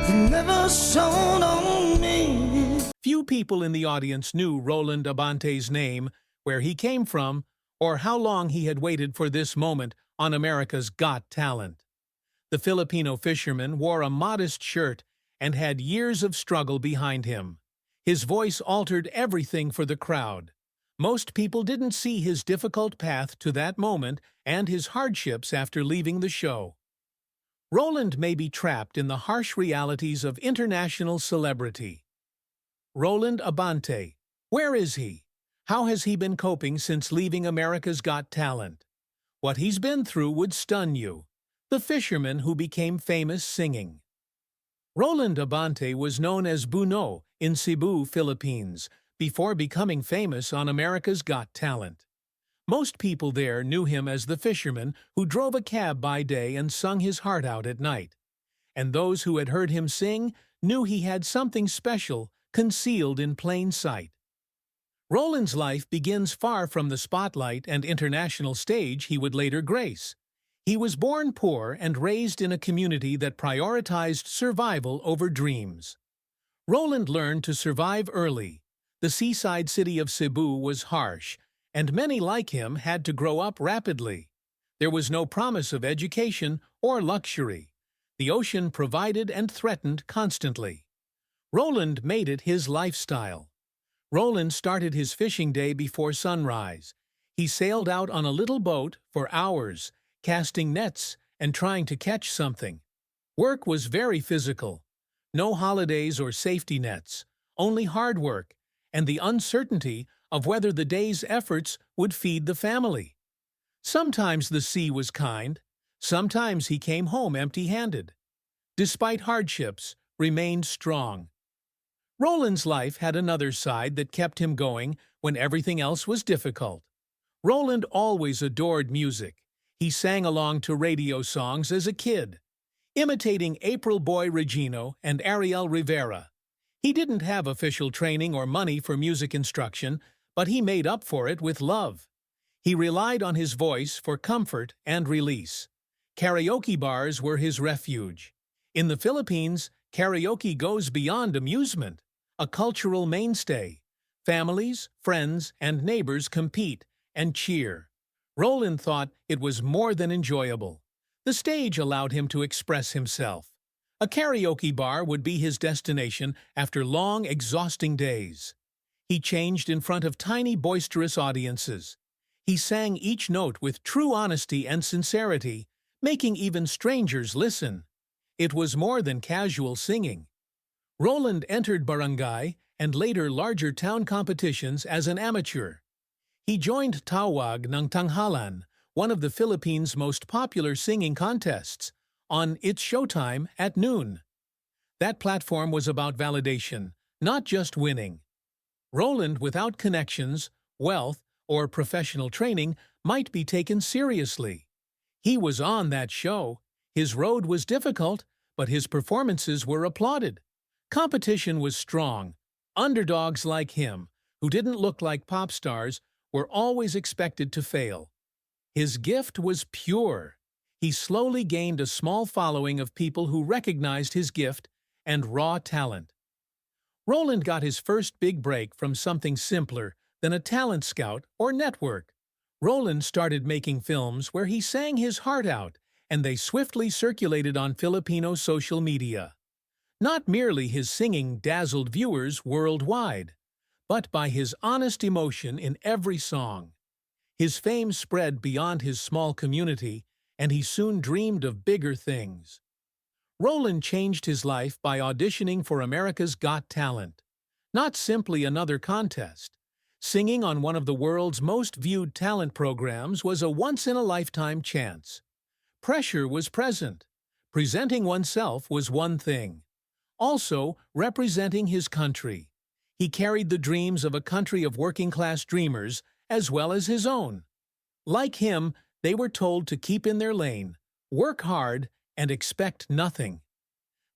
You never shone on me. Few people in the audience knew Roland Abante's name, where he came from, or how long he had waited for this moment on America's Got Talent. The Filipino fisherman wore a modest shirt and had years of struggle behind him. His voice altered everything for the crowd. Most people didn't see his difficult path to that moment and his hardships after leaving the show. Roland may be trapped in the harsh realities of international celebrity. Roland Abante. Where is he? How has he been coping since leaving America's Got Talent? What he's been through would stun you. The fisherman who became famous singing. Roland Abante was known as Buno in Cebu, Philippines, before becoming famous on America's Got Talent. Most people there knew him as the fisherman who drove a cab by day and sung his heart out at night. And those who had heard him sing knew he had something special concealed in plain sight. Roland's life begins far from the spotlight and international stage he would later grace. He was born poor and raised in a community that prioritized survival over dreams. Roland learned to survive early. The seaside city of Cebu was harsh, and many like him had to grow up rapidly. There was no promise of education or luxury. The ocean provided and threatened constantly. Roland made it his lifestyle. Roland started his fishing day before sunrise. He sailed out on a little boat for hours, casting nets and trying to catch something. Work was very physical. No holidays or safety nets, only hard work and the uncertainty of whether the day's efforts would feed the family. Sometimes the sea was kind, sometimes he came home empty-handed. Despite hardships, remained strong. Roland's life had another side that kept him going when everything else was difficult. Roland always adored music. He sang along to radio songs as a kid, imitating April Boy Regino and Ariel Rivera. He didn't have official training or money for music instruction, but he made up for it with love. He relied on his voice for comfort and release. Karaoke bars were his refuge. In the Philippines, karaoke goes beyond amusement, a cultural mainstay. Families, friends, and neighbors compete and cheer. Roland thought it was more than enjoyable. The stage allowed him to express himself. A karaoke bar would be his destination after long, exhausting days. He changed in front of tiny, boisterous audiences. He sang each note with true honesty and sincerity, making even strangers listen. It was more than casual singing. Roland entered barangay and later larger town competitions as an amateur. He joined Tawag ng Tanghalan, one of the Philippines' most popular singing contests, on It's Showtime at noon. That platform was about validation, not just winning. Roland, without connections, wealth, or professional training, might be taken seriously. He was on that show. His road was difficult, but his performances were applauded. Competition was strong. Underdogs like him, who didn't look like pop stars, were always expected to fail. His gift was pure. He slowly gained a small following of people who recognized his gift and raw talent. Roland got his first big break from something simpler than a talent scout or network. Roland started making films where he sang his heart out, and they swiftly circulated on Filipino social media. Not merely his singing dazzled viewers worldwide, but by his honest emotion in every song. His fame spread beyond his small community, and he soon dreamed of bigger things. Roland changed his life by auditioning for America's Got Talent. Not simply another contest. Singing on one of the world's most viewed talent programs was a once-in-a-lifetime chance. Pressure was present. Presenting oneself was one thing. Also, representing his country. He carried the dreams of a country of working-class dreamers as well as his own. Like him, they were told to keep in their lane, work hard, and expect nothing.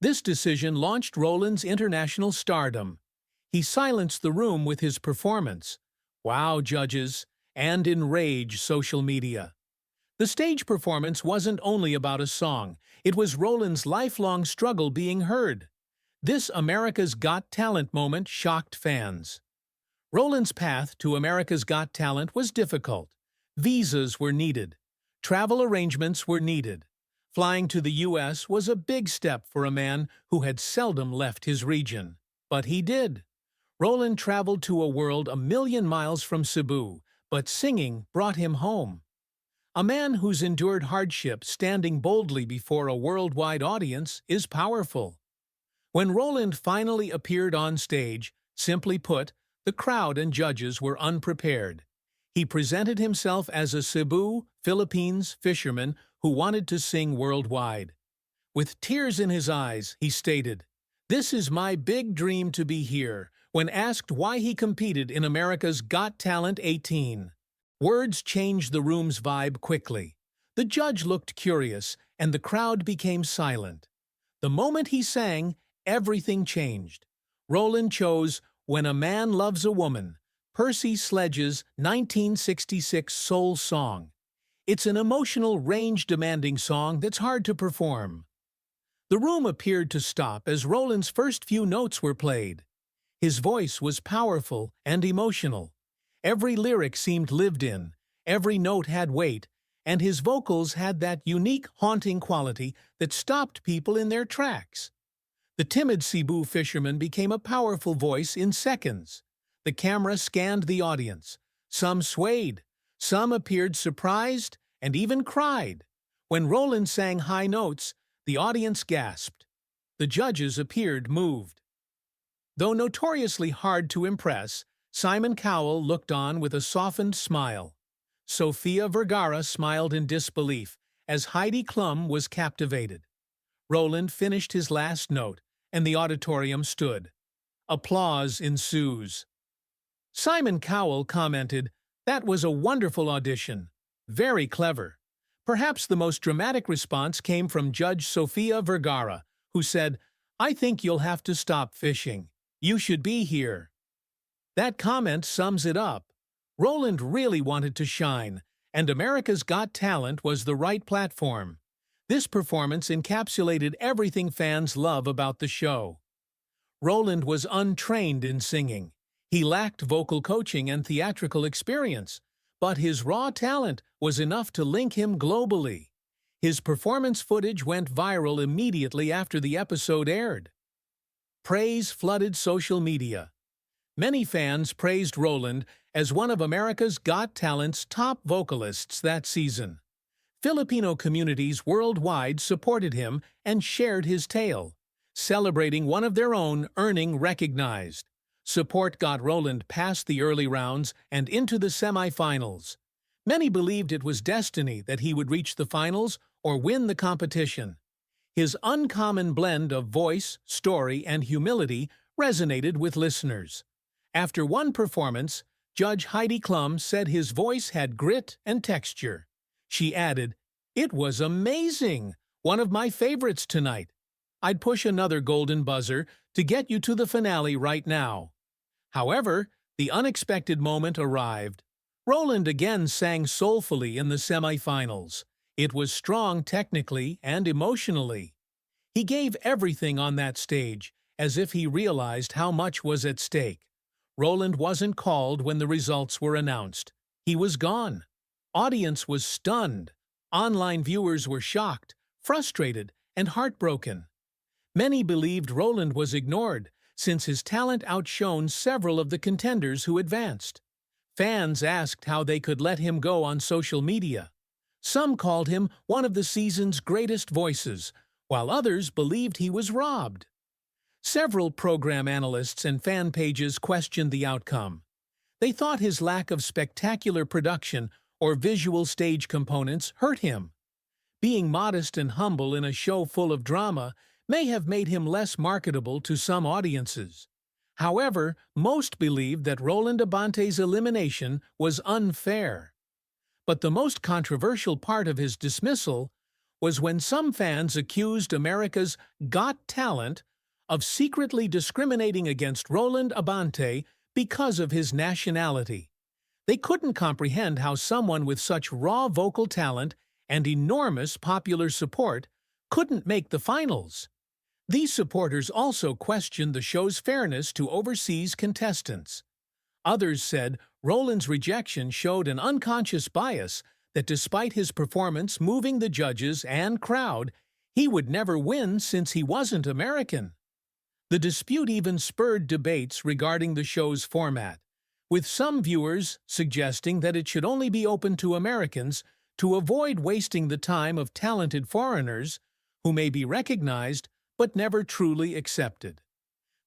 This decision launched Roland's international stardom. He silenced the room with his performance, wowed judges, and enraged social media. The stage performance wasn't only about a song, it was Roland's lifelong struggle being heard. This America's Got Talent moment shocked fans. Roland's path to America's Got Talent was difficult. Visas were needed. Travel arrangements were needed. Flying to the U.S. was a big step for a man who had seldom left his region. But he did. Roland traveled to a world a million miles from Cebu, but singing brought him home. A man who's endured hardship standing boldly before a worldwide audience is powerful. When Roland finally appeared on stage, simply put, the crowd and judges were unprepared. He presented himself as a Cebu, Philippines fisherman who wanted to sing worldwide. With tears in his eyes, he stated, "This is my big dream to be here," when asked why he competed in America's Got Talent 18. Words changed the room's vibe quickly. The judge looked curious, and the crowd became silent. The moment he sang, everything changed. Roland chose When a Man Loves a Woman, Percy Sledge's 1966 soul song. It's an emotional, range-demanding song that's hard to perform. The room appeared to stop as Roland's first few notes were played. His voice was powerful and emotional. Every lyric seemed lived in, every note had weight, and his vocals had that unique, haunting quality that stopped people in their tracks. The timid Cebu fisherman became a powerful voice in seconds. The camera scanned the audience. Some swayed, some appeared surprised, and even cried. When Roland sang high notes, the audience gasped. The judges appeared moved. Though notoriously hard to impress, Simon Cowell looked on with a softened smile. Sofia Vergara smiled in disbelief as Heidi Klum was captivated. Roland finished his last note, and the auditorium stood. Applause ensues. Simon Cowell commented, "That was a wonderful audition. Very clever." Perhaps the most dramatic response came from Judge Sofia Vergara, who said, "I think you'll have to stop fishing. You should be here." That comment sums it up. Roland really wanted to shine, and America's Got Talent was the right platform. This performance encapsulated everything fans love about the show. Roland was untrained in singing. He lacked vocal coaching and theatrical experience, but his raw talent was enough to link him globally. His performance footage went viral immediately after the episode aired. Praise flooded social media. Many fans praised Roland as one of America's Got Talent's top vocalists that season. Filipino communities worldwide supported him and shared his tale, celebrating one of their own earning recognized. Support got Roland past the early rounds and into the semifinals. Many believed it was destiny that he would reach the finals or win the competition. His uncommon blend of voice, story, and humility resonated with listeners. After one performance, Judge Heidi Klum said his voice had grit and texture. She added, "It was amazing! One of my favorites tonight. I'd push another golden buzzer to get you to the finale right now." However, the unexpected moment arrived. Roland again sang soulfully in the semifinals. It was strong technically and emotionally. He gave everything on that stage, as if he realized how much was at stake. Roland wasn't called when the results were announced. He was gone. Audience was stunned. Online viewers were shocked, frustrated, and heartbroken. Many believed Roland was ignored, since his talent outshone several of the contenders who advanced. Fans asked how they could let him go on social media. Some called him one of the season's greatest voices, while others believed he was robbed. Several program analysts and fan pages questioned the outcome. They thought his lack of spectacular production or visual stage components hurt him. Being modest and humble in a show full of drama may have made him less marketable to some audiences. However, most believed that Roland Abante's elimination was unfair. But the most controversial part of his dismissal was when some fans accused America's Got Talent of secretly discriminating against Roland Abante because of his nationality. They couldn't comprehend how someone with such raw vocal talent and enormous popular support couldn't make the finals. These supporters also questioned the show's fairness to overseas contestants. Others said Roland's rejection showed an unconscious bias that despite his performance moving the judges and crowd, he would never win since he wasn't American. The dispute even spurred debates regarding the show's format, with some viewers suggesting that it should only be open to Americans to avoid wasting the time of talented foreigners who may be recognized but never truly accepted.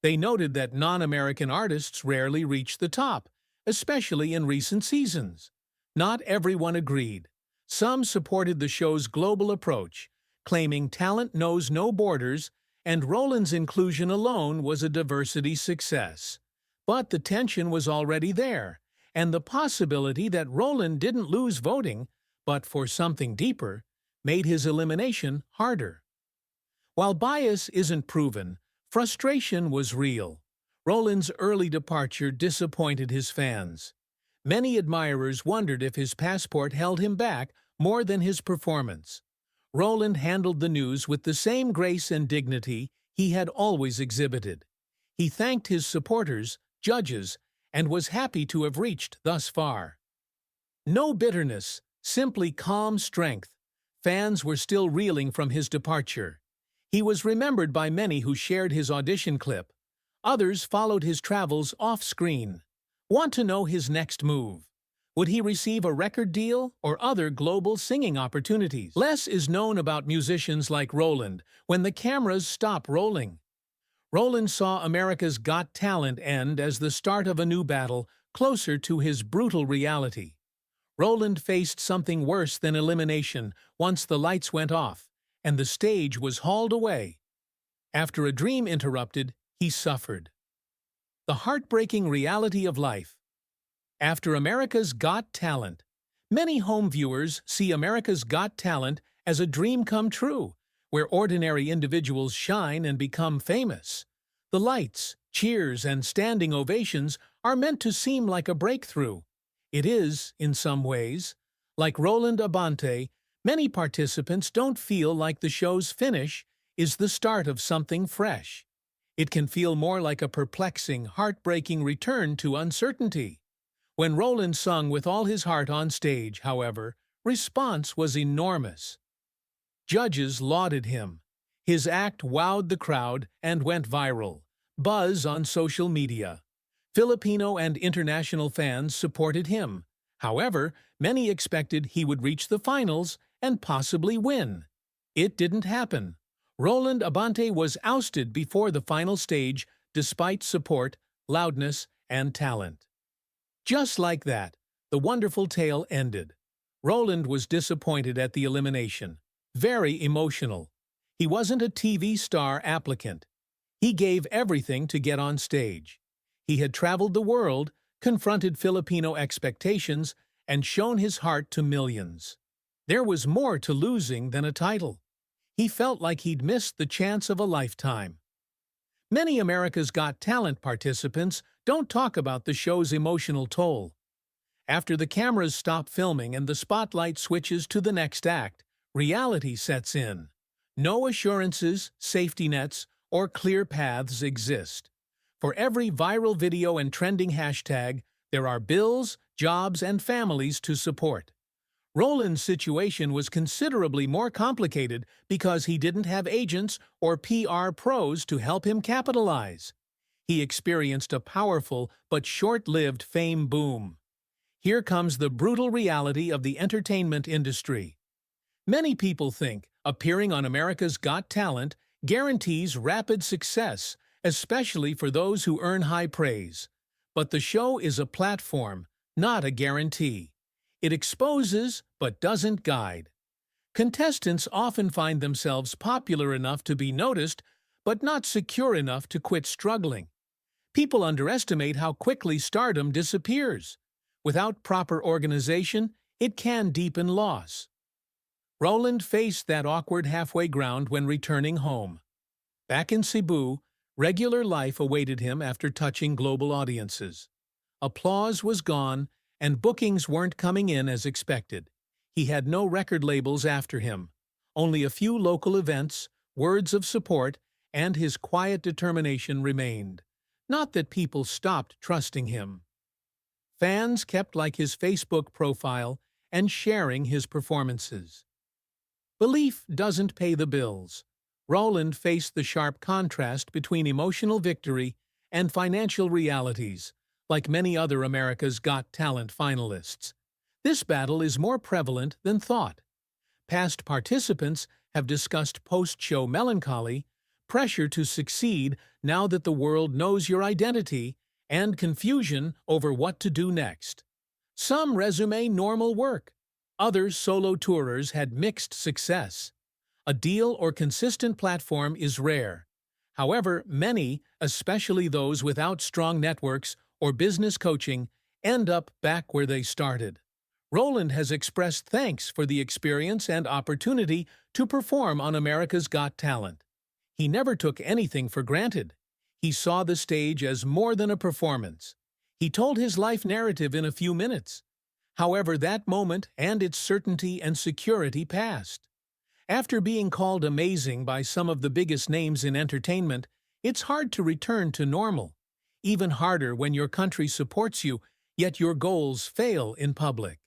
They noted that non-American artists rarely reach the top, especially in recent seasons. Not everyone agreed. Some supported the show's global approach, claiming talent knows no borders, and Roland's inclusion alone was a diversity success. But the tension was already there, and the possibility that Roland didn't lose voting, but for something deeper, made his elimination harder. While bias isn't proven, frustration was real. Roland's early departure disappointed his fans. Many admirers wondered if his passport held him back more than his performance. Roland handled the news with the same grace and dignity he had always exhibited. He thanked his supporters, judges, and was happy to have reached thus far. No bitterness, simply calm strength. Fans were still reeling from his departure. He was remembered by many who shared his audition clip. Others followed his travels off-screen. Want to know his next move? Would he receive a record deal or other global singing opportunities? Less is known about musicians like Roland when the cameras stop rolling. Roland saw America's Got Talent end as the start of a new battle closer to his brutal reality. Roland faced something worse than elimination once the lights went off and the stage was hauled away. After a dream interrupted, he suffered. The heartbreaking reality of life. After America's Got Talent, many home viewers see America's Got Talent as a dream come true, where ordinary individuals shine and become famous. The lights, cheers, and standing ovations are meant to seem like a breakthrough. It is, in some ways. Like Roland Abante, many participants don't feel like the show's finish is the start of something fresh. It can feel more like a perplexing, heartbreaking return to uncertainty. When Roland sung with all his heart on stage, however, response was enormous. Judges lauded him. His act wowed the crowd and went viral. Buzz on social media. Filipino and international fans supported him. However, many expected he would reach the finals and possibly win. It didn't happen. Roland Abante was ousted before the final stage despite support, loudness, and talent. Just like that, the wonderful tale ended. Roland was disappointed at the elimination. Very emotional. He wasn't a TV star applicant. He gave everything to get on stage. He had traveled the world, confronted Filipino expectations, and shown his heart to millions. There was more to losing than a title. He felt like he'd missed the chance of a lifetime. Many America's Got Talent participants don't talk about the show's emotional toll. After the cameras stop filming and the spotlight switches to the next act, reality sets in. No assurances, safety nets, or clear paths exist. For every viral video and trending hashtag, there are bills, jobs, and families to support. Roland's situation was considerably more complicated because he didn't have agents or PR pros to help him capitalize. He experienced a powerful but short-lived fame boom. Here comes the brutal reality of the entertainment industry. Many people think appearing on America's Got Talent guarantees rapid success, especially for those who earn high praise. But the show is a platform, not a guarantee. It exposes, but doesn't guide. Contestants often find themselves popular enough to be noticed, but not secure enough to quit struggling. People underestimate how quickly stardom disappears. Without proper organization, it can deepen loss. Roland faced that awkward halfway ground when returning home. Back in Cebu, regular life awaited him after touching global audiences. Applause was gone, and bookings weren't coming in as expected. He had no record labels after him, only a few local events, words of support, and his quiet determination remained. Not that people stopped trusting him. Fans kept like his Facebook profile and sharing his performances. Belief doesn't pay the bills. Roland faced the sharp contrast between emotional victory and financial realities, like many other America's Got Talent finalists. This battle is more prevalent than thought. Past participants have discussed post-show melancholy, pressure to succeed now that the world knows your identity, and confusion over what to do next. Some resume normal work. Others solo tourers had mixed success. A deal or consistent platform is rare. However, many, especially those without strong networks or business coaching, end up back where they started. Roland has expressed thanks for the experience and opportunity to perform on America's Got Talent. He never took anything for granted. He saw the stage as more than a performance. He told his life narrative in a few minutes. However, that moment and its certainty and security passed. After being called amazing by some of the biggest names in entertainment, it's hard to return to normal. Even harder when your country supports you, yet your goals fail in public.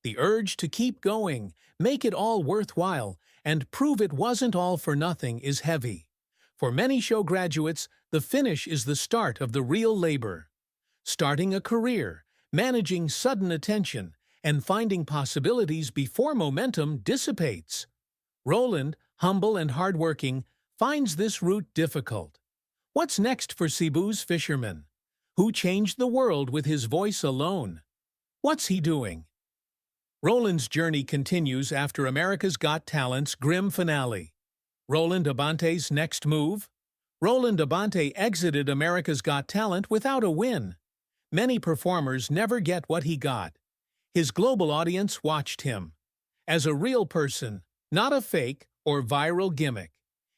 The urge to keep going, make it all worthwhile, and prove it wasn't all for nothing is heavy. For many show graduates, the finish is the start of the real labor. Starting a career, managing sudden attention, and finding possibilities before momentum dissipates. Roland, humble and hardworking, finds this route difficult. What's next for Cebu's fisherman? Who changed the world with his voice alone? What's he doing? Roland's journey continues after America's Got Talent's grim finale. Roland Abante's next move? Roland Abante exited America's Got Talent without a win. Many performers never get what he got. His global audience watched him. As a real person, not a fake or viral gimmick.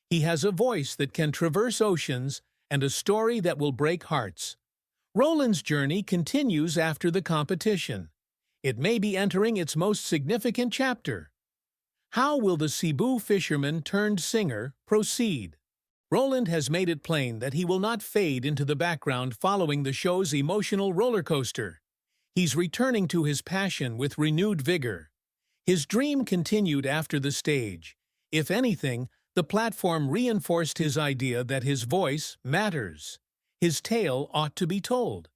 He has a voice that can traverse oceans and a story that will break hearts. Roland's journey continues after the competition. It may be entering its most significant chapter. How will the Cebu fisherman turned singer proceed? Roland has made it plain that he will not fade into the background following the show's emotional roller coaster. He's returning to his passion with renewed vigor. His dream continued after the stage. If anything, the platform reinforced his idea that his voice matters. His tale ought to be told.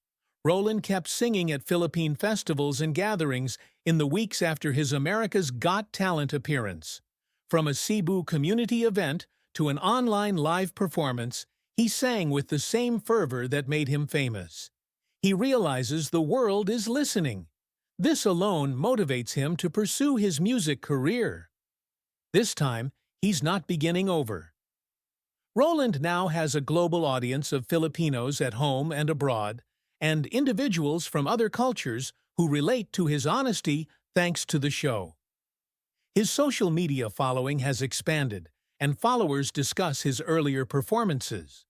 Roland kept singing at Philippine festivals and gatherings in the weeks after his America's Got Talent appearance. From a Cebu community event to an online live performance, he sang with the same fervor that made him famous. He realizes the world is listening. This alone motivates him to pursue his music career. This time, he's not beginning over. Roland now has a global audience of Filipinos at home and abroad, and individuals from other cultures who relate to his honesty thanks to the show. His social media following has expanded, and followers discuss his earlier performances.